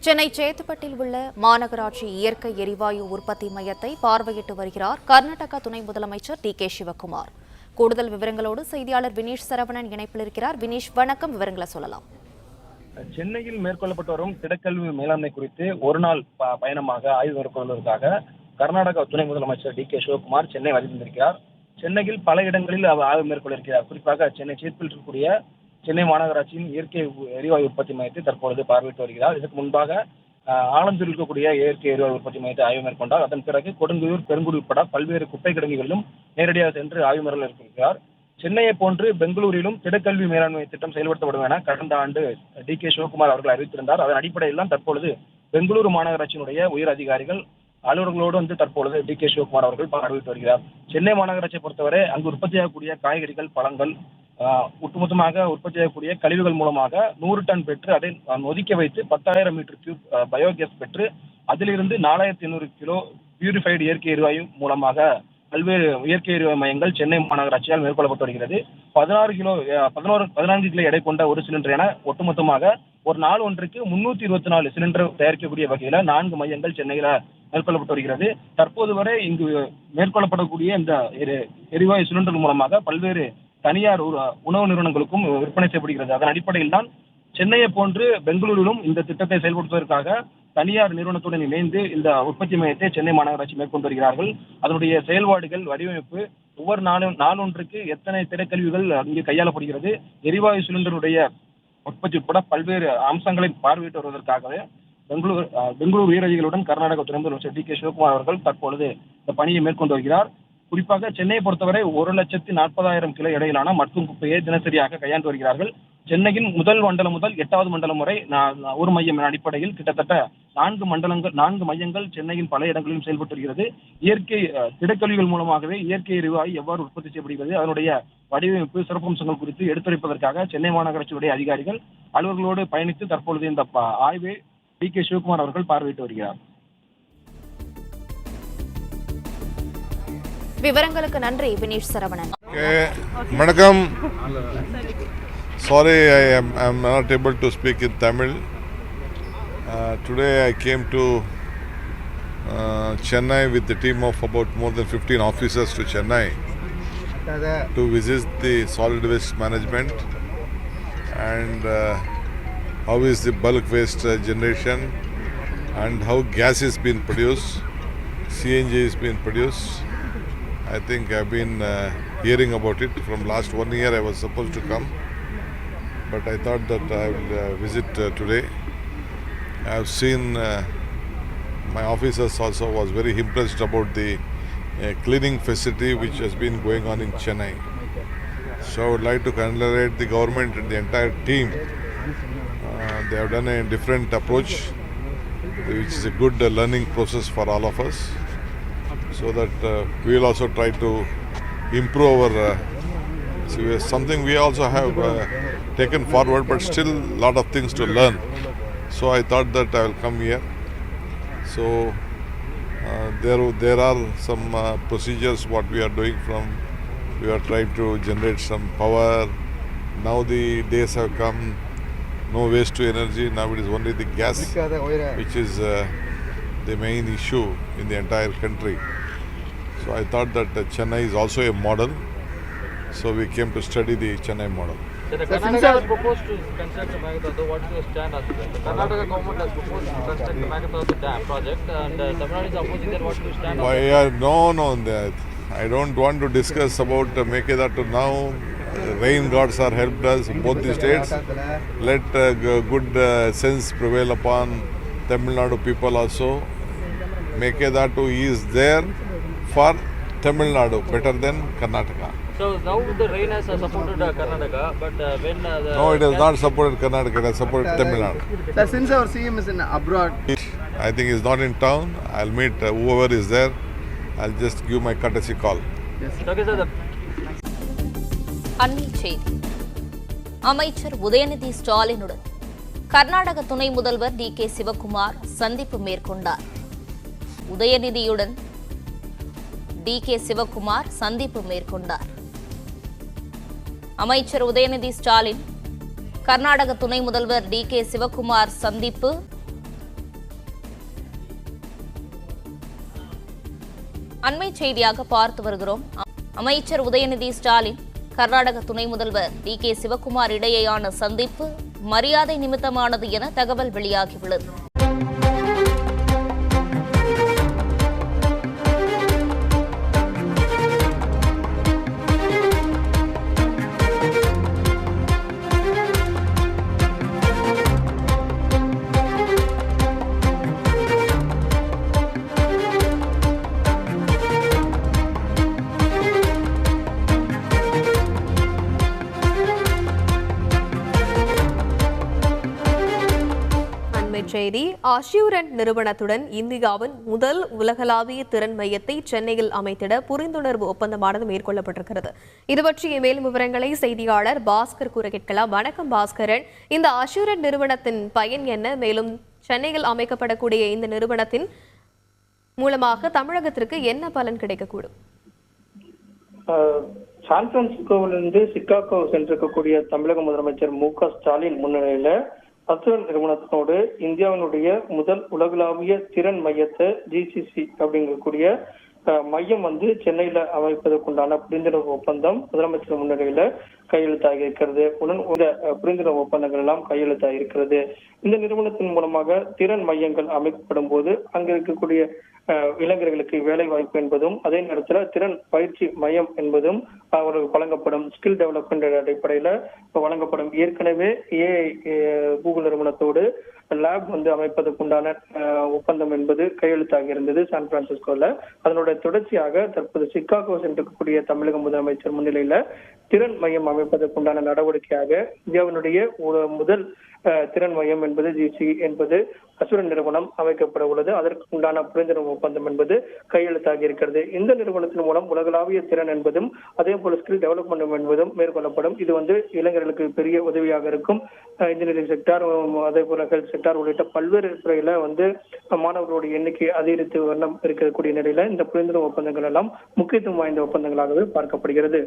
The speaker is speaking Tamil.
சென்னை சேத்துப்பட்டில் உள்ள மாநகராட்சி இயற்கை எரிவாயு உற்பத்தி மையத்தை பார்வையிட்டு வருகிறார் கர்நாடக துணை முதலமைச்சர் டி. கே. சிவக்குமார். கூடுதல் விவரங்களோடு செய்தியாளர் வினீஷ் சரவணன் இணைப்பில் இருக்கிறார். வினீஷ், வணக்கம். விவரங்களை சொல்லலாம். சென்னையில் மேற்கொள்ளப்பட்டு வரும் திடக்கல்வி மேலாண்மை குறித்து ஒரு நாள் பயணமாக ஆய்வு மேற்கொள்வதற்காக கர்நாடக துணை முதலமைச்சர் டி. கே. சிவக்குமார் சென்னை வந்திருக்கிறார். சென்னையில் பல இடங்களில் அவர் ஆய்வு மேற்கொள்ள இருக்கிறார். குறிப்பாக சென்னை சேத்துப்பட்டில் இருக்கக்கூடிய சென்னை மாநகராட்சியின் இயற்கை எரிவாயு உற்பத்தி மையத்தை தற்பொழுது பார்வையிட்டு வருகிறார். இதற்கு முன்பாக ஆலந்தூரில் இருக்கக்கூடிய இயற்கை எரிவாயு உற்பத்தி மையத்தை ஆய்வு மேற்கொண்டார். அதன் பிறகு கொடுங்கூர், பெருங்குடி உட்பட பல்வேறு குப்பை கிடங்குகளிலும் நேரடியாக சென்று ஆய்வு மேற்கொள்கிறார். சென்னையை போன்று பெங்களூரிலும் திடக்கல்வி மேலாண்மை திட்டம் செயல்படுத்தப்படும் என கடந்த ஆண்டு டி. கே. சிவக்குமார் அவர்கள் அறிவித்திருந்தார். அதன் அடிப்படையில் தான் தற்பொழுது பெங்களூரு மாநகராட்சியினுடைய உயர் அதிகாரிகள் அலுவலர்களோடு தற்பொழுது டி. கே. சிவக்குமார் அவர்கள் பார்வையிட்டு வருகிறார். சென்னை மாநகராட்சியை பொறுத்தவரை அங்கு உற்பத்தியாகக்கூடிய காய்கறிகள், பழங்கள், ஒட்டுமொத்தமாக உற்பத்தியாகக்கூடிய கழிவுகள் மூலமாக 100 டன் பெற்று அதை ஒதுக்கி வைத்து 10,000 மீட்டர் கியூப் பயோகேஸ் பெற்று அதிலிருந்து 4,800 கிலோ பியூரிஃபைடு இயற்கை எரிவாயு மூலமாக பல்வேறு இயற்கை எரிவாயு மையங்கள் சென்னை மாநகராட்சியால் மேற்கொள்ளப்பட்டு வருகிறது. 14 கிலோ எடை கொண்ட ஒரு சிலிண்டர் என ஒட்டுமொத்தமாக ஒரு நாள் ஒன்றுக்கு 324 சிலிண்டர் தயாரிக்கக்கூடிய வகையில 4 மையங்கள் சென்னையில மேற்கொள்ளப்பட்டு வருகிறது. தற்போது வரை இங்கு மேற்கொள்ளப்படக்கூடிய இந்த எரிவாயு சிலிண்டர் மூலமாக பல்வேறு தனியார் உணவு நிறுவனங்களுக்கும் விற்பனை செய்யப்படுகிறது. அதன் அடிப்படையில் தான் சென்னையை போன்று பெங்களூரிலும் இந்த திட்டத்தை செயல்படுத்துவதற்காக தனியார் நிறுவனத்துடன் இணைந்து இந்த உற்பத்தி மையத்தை சென்னை மாநகராட்சி மேற்கொண்டு வருகிறார்கள். அதனுடைய செயல்பாடுகள், வடிவமைப்பு, ஒவ்வொரு நாளொன்றுக்கு எத்தனை திடக்கழிவுகள் இங்கே கையாளப்படுகிறது, எரிவாயு சிலிண்டருடைய உற்பத்தி உட்பட பல்வேறு அம்சங்களை பார்வையிட்டு வருவதற்காகவே பெங்களூரு உயரதிகளுடன் கர்நாடக துணை முதலமைச்சர் டி. கே. சிவக்குமார் அவர்கள் தற்பொழுது இந்த பணியை மேற்கொண்டு வருகிறார். குறிப்பாக சென்னையை பொறுத்தவரை 1,40,000 கிலோ எடையிலான மட்கும் குப்பையை தினசரியாக கையாண்டு வருகிறார்கள். சென்னையின் முதல் மண்டலம் முதல் 8வது மண்டலம் வரை ஒரு மையம் அடிப்படையில் கிட்டத்தட்ட 4 மையங்கள் சென்னையின் பல இடங்களிலும் செயல்பட்டு வருகிறது. இயற்கை திடக்கழிவுகள் மூலமாகவே இயற்கை எரிவாயு எவ்வாறு உற்பத்தி செய்யப்படுகிறது, அதனுடைய வடிவமைப்பு, சிறப்பம்சங்கள் குறித்து எடுத்துரைப்பதற்காக சென்னை மாநகராட்சியுடைய அதிகாரிகள் அலுவலர்களோடு பயணித்து தற்பொழுது இந்த ஆய்வை டி. கே. சிவக்குமார் அவர்கள் பார்வையிட்டு வருகிறார். விவரங்களுக்கு நன்றி வினீஷ் சரவணன். வணக்கம். Sorry, I'm not able to speak in Tamil. Today I came to Chennai with the team of about more than 15 officers to Chennai to visit the solid waste management and how is the bulk waste generation and how gas is being produced, CNG is being produced. I think I've been hearing about it from last 1 year. I was supposed to come, but I thought that I will visit today. I have seen my officers also was very impressed about the cleaning facility which has been going on in Chennai. So I would like to congratulate the government and the entire team. They have done a different approach, which is a good learning process for all of us, so that we will also try to improve our something we also have taken forward, but still a lot of things to learn. So I thought that I will come here. So there are some procedures what we are doing from. We are trying to generate some power. Now the days have come, no waste to energy. Now it is only the gas which is the main issue in the entire country. So I thought that Chennai is also a model. So we came to study the Chennai model. So the Karnataka has proposed to construct the Meghadutu. What is your stand on that? The Karnataka government has proposed to construct the Meghadutu dam project, and Tamil Nadu is opposing that. What is your stand on that? No, I don't want to discuss about Meghadutu now. Rain gods are helped us, both the states. Let good sense prevail upon Tamil Nadu people also. Meghadutu is there for Tamil Nadu, better than Karnataka. So now the rain has supported Karnataka, but when no, it has not supported Karnataka, it has supported Tamil Nadu. Sir, since our CM is in abroad, I think he's not in town. I'll meet whoever is there. I'll just give my courtesy call. yes. okay, sir, அண்மை செய்தி. அமைச்சர் உதயநிதி ஸ்டாலினுடன் கர்நாடக துணை முதல்வர் டி. கே. சிவக்குமார் சந்திப்பு மேற்கொண்டார். உதயநிதியுடன் டி. கே. சிவக்குமார் சந்திப்பு மேற்கொண்டார். அமைச்சர் உதயநிதி ஸ்டாலின், கர்நாடக துணை முதல்வர் டி. கே. சிவக்குமார் சந்திப்பு அண்மை செய்தியாக பார்த்து வருகிறோம். அமைச்சர் உதயநிதி ஸ்டாலின், கர்நாடக துணை முதல்வர் டி.கே. சிவக்குமார் இடையேயான சந்திப்பு மரியாதை நிமித்தமானது என தகவல் வெளியாகியுள்ளது. செய்தி அஷ்யூரன்ட் நிறுவனத்துடன் இந்தியாவின் முதல் உலகளாவிய திறன் மையத்தை சென்னையில் அமைத்திட புரிந்துணர்வு ஒப்பந்தமானது மேற்கொள்ளப்பட்டிருக்கிறது. இது பற்றிய மேலும் விவரங்களை செய்தியாளர் பாஸ்கர் கூற கேட்கலாம். வணக்கம் பாஸ்கரன், இந்த அஷ்யூரன்ட் நிறுவனத்தின் பயன் என்ன? மேலும் சென்னையில் அமைக்கப்படக்கூடிய இந்த நிறுவனத்தின் மூலமாக தமிழகத்திற்கு என்ன பலன் கிடைக்கக்கூடும்? சான் பிரான்சிஸ்கோவிலிருந்து சிகாகோ சென்றிருக்கக்கூடிய தமிழக முதலமைச்சர் மு.க. ஸ்டாலின் முன்னிலையில அஷ்யூரன்ட் நிறுவனத்தோடு இந்தியாவினுடைய முதல் உலகளாவிய திறன் மையத்தை ஜிசிசி அப்படிங்கக்கூடிய மையம் சென்னையில அமைப்பதற்குண்டான புரிந்துணர்வு ஒப்பந்தம் முதலமைச்சர் முன்னிலையில கையெழுத்தாகி இருக்கிறது. இந்த புரிந்துணர்வு ஒப்பந்தங்கள் எல்லாம் கையெழுத்தாகி இருக்கிறது. இந்த நிறுவனத்தின் மூலமாக திறன் மையங்கள் அமைக்கப்படும் போது அங்க இருக்கக்கூடிய இளைஞர்களுக்கு வேலை வாய்ப்பு என்பதும், அதே நேரத்தில் திறன் பயிற்சி மையம் என்பதும் அவர்களுக்கு வழங்கப்படும். ஸ்கில் டெவலப்மெண்ட் அடிப்படையில வழங்கப்படும். ஏற்கனவே கூகுள் நிறுவனத்தோடு லேப் அமைப்பதற்குண்டான ஒப்பந்தம் என்பது கையெழுத்தாகி இருந்தது சான் பிரான்சிஸ்கோல. அதனுடைய தொடர்ச்சியாக தற்போது சிகாகோ சென்றிருக்கக்கூடிய தமிழக முதலமைச்சர் முன்னிலையில திறன் மையம் அமைப்பதற்குண்டான நடவடிக்கையாக இந்தியாவினுடைய முதல் திறன் மையம் என்பது ஜிசி என்பது அஷ்யூரன்ட் நிறுவனம் அமைக்கப்பட உள்ளது. அதற்கு உண்டான புரிந்துணர்வு ஒப்பந்தம் என்பது கையெழுத்தாகி இருக்கிறது. இந்த நிறுவனத்தின் மூலம் உலகளாவிய திறன் என்பதும் அதே போல ஸ்கில் டெவலப்மெண்ட் என்பதும் மேற்கொள்ளப்படும். இது இளைஞர்களுக்கு பெரிய உதவியாக இருக்கும். இன்ஜினியரிங் செக்டார், அதே போல ஹெல்த் செக்டார் உள்ளிட்ட பல்வேறு துறையில மாணவர்களுடைய எண்ணிக்கை அதிகரித்து வண்ணம் இருக்கக்கூடிய நிலையில இந்த புரிந்துணர்வு ஒப்பந்தங்கள் எல்லாம் முக்கியத்துவம் வாய்ந்த ஒப்பந்தங்களாகவே பார்க்கப்படுகிறது.